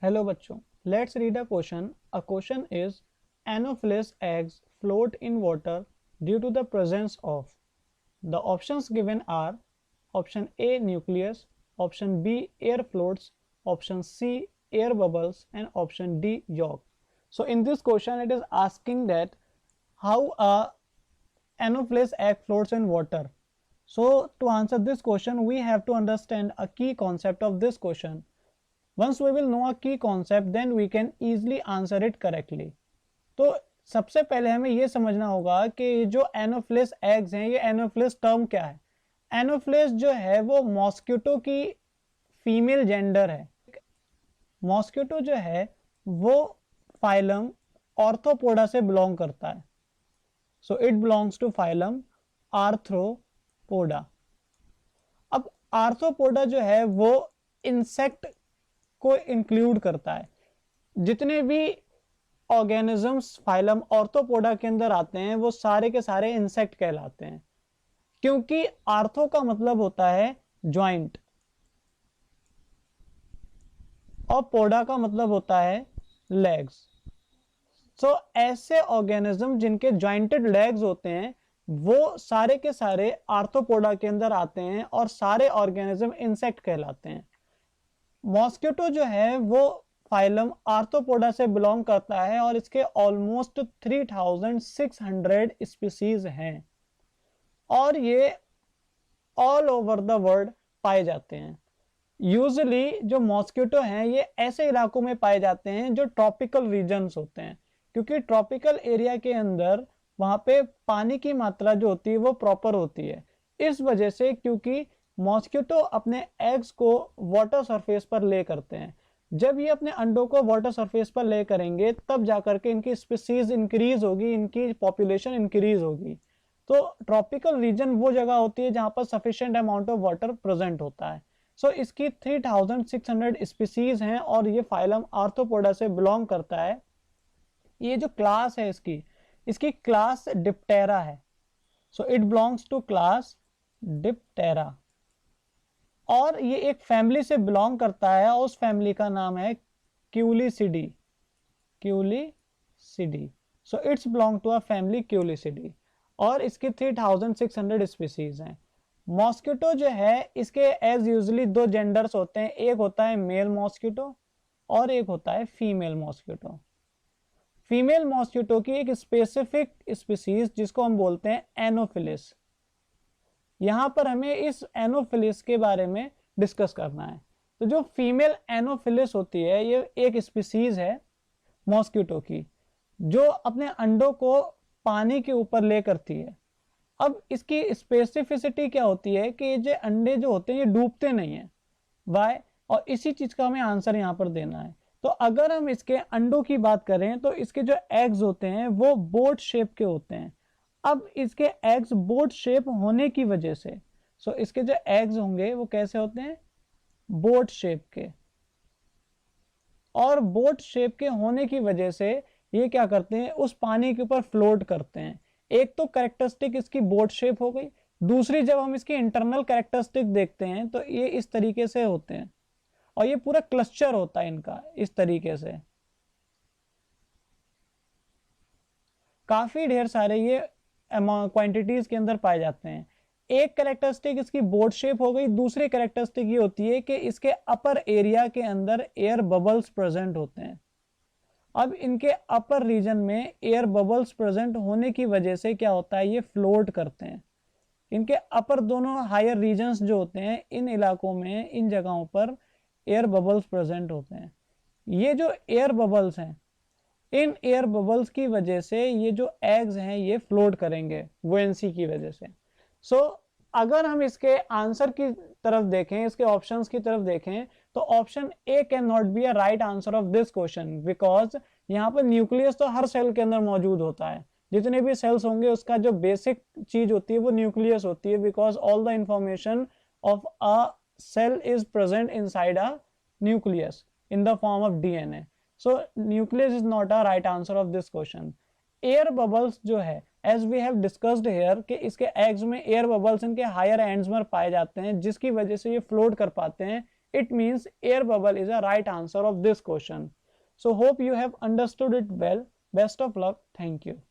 Hello बच्चों, let's read a question. A question is Anopheles eggs float in water due to the presence of. The options given are option A nucleus, option B air floats, option C air bubbles and option D yolk. So in this question it is asking that how a Anopheles egg floats in water. So to answer this question we have to understand a key concept of this question. Once we will know a key concept then we can easily answer it correctly. तो सबसे पहले हमें ये समझना होगा कि जो anopheles eggs हैं, ये एनोफ्लिस टर्म क्या है। एनोफ्लिस जो है वो मॉस्किटो की फीमेल जेंडर है। मॉस्किटो जो है वो फाइलम ऑर्थोपोडा से बिलोंग करता है। So it belongs to phylum arthropoda. अब आर्थ्रोपोडा जो है वो इंसेक्ट को इंक्लूड करता है। जितने भी ऑर्गेनिजम्स फाइलम ऑर्थोपोडा के अंदर आते हैं वो सारे के सारे इंसेक्ट कहलाते हैं, क्योंकि आर्थो का मतलब होता है ज्वाइंट और पोडा का मतलब होता है लेग्स। सो ऐसे ऑर्गेनिज्म जिनके ज्वाइंटेड लेग्स होते हैं वो सारे के सारे आर्थोपोडा के अंदर आते हैं और सारे ऑर्गेनिज्म इंसेक्ट कहलाते हैं। मॉस्किटो जो है वो फाइलम आर्थ्रोपोडा से बिलोंग करता है और इसके ऑलमोस्ट 3600 स्पीसीज हैं और ये ऑल ओवर द वर्ल्ड पाए जाते हैं। यूजुअली जो मॉस्किटो हैं ये ऐसे इलाकों में पाए जाते हैं जो ट्रॉपिकल रीजन्स होते हैं, क्योंकि ट्रॉपिकल एरिया के अंदर वहां पे पानी की मात्रा जो होती है वो प्रॉपर होती है। इस वजह से क्योंकि मॉस्किटो अपने एग्स को वाटर सरफेस पर ले करते हैं, जब ये अपने अंडों को वाटर सरफेस पर ले करेंगे तब जाकर के इनकी स्पीसीज इंक्रीज होगी, इनकी पॉपुलेशन इंक्रीज होगी। तो ट्रॉपिकल रीजन वो जगह होती है जहां पर sufficient amount of water present होता है। सो इसकी 3600 स्पीसीज हैं और ये फाइलम आर्थ्रोपोडा से बिलोंग करता है। ये जो क्लास है इसकी क्लास डिप्टेरा है। So it belongs to class diptera और ये एक फैमिली से बिलोंग करता है और उस फैमिली का नाम है Culicidae. Culicidae. So it's belong to a family Culicidae और इसकी 3600 स्पीसीज हैं। मॉस्किटो जो है इसके एज यूजुअली दो जेंडर्स होते हैं, एक होता है मेल मॉस्किटो और एक होता है फीमेल मॉस्किटो। फीमेल मॉस्किटो की एक स्पेसिफिक स्पीसीज जिसको हम बोलते हैं एनोफिलिस। यहां पर हमें इस एनोफिलिस के बारे में डिस्कस करना है। तो जो फीमेल एनोफिलिस होती है ये एक स्पीसीज है मॉस्किटो की जो अपने अंडों को पानी के ऊपर ले करती है। अब इसकी स्पेसिफिसिटी क्या होती है कि ये अंडे जो होते हैं ये डूबते नहीं है। वाई? और इसी चीज का हमें आंसर यहां पर देना है। तो अगर हम इसके अंडों की बात करें तो इसके जो एग्स होते हैं वो बोट शेप के होते हैं। अब इसके एग्स बोट शेप होने की वजह से इसके जो एग्स होंगे वो कैसे होते हैं? बोट शेप के। और बोट शेप के होने की वजह से ये क्या करते हैं? उस पानी के ऊपर फ्लोट करते हैं। एक तो कैरेक्टरिस्टिक इसकी बोट शेप हो गई, दूसरी जब हम इसकी इंटरनल कैरेक्टरिस्टिक देखते हैं तो ये इस तरीके से होते हैं और ये पूरा क्लस्टर होता है इनका इस तरीके से। काफी ढेर सारे ये क्वांटिटीज के अंदर पाए जाते हैं। एक कैरेक्टरिस्टिक इसकी बोट शेप हो गई, दूसरी कैरेक्टरिस्टिक ये होती है कि इसके अपर एरिया के अंदर एयर बबल्स प्रेजेंट होते हैं। अब इनके अपर रीजन में एयर बबल्स प्रेजेंट होने की वजह से क्या होता है? ये फ्लोट करते हैं। इनके अपर दोनों हायर रीजन्स जो होते हैं इन इलाकों में, इन जगहों पर एयर बबल्स प्रेजेंट होते हैं। ये जो एयर बबल्स हैं, इन एयर बबल्स की वजह से ये जो एग्स हैं ये फ्लोट करेंगे बुएंसी की वजह से। अगर हम इसके आंसर की तरफ देखें, इसके ऑप्शंस की तरफ देखें तो option A can not be a right answer of this question, because यहाँ पर न्यूक्लियस तो हर सेल के अंदर मौजूद होता है। जितने भी सेल्स होंगे उसका जो बेसिक चीज होती है वो न्यूक्लियस होती है, because all the information of a cell is present inside a nucleus in the form of DNA. So nucleus is not a right answer of this question. Air bubbles जो है as we have discussed here कि इसके eggs में air bubbles इनके higher ends में पाए जाते हैं जिसकी वजह से ये float कर पाते हैं it means air bubble is a right answer of this question. So hope you have understood it well. Best of luck. Thank you.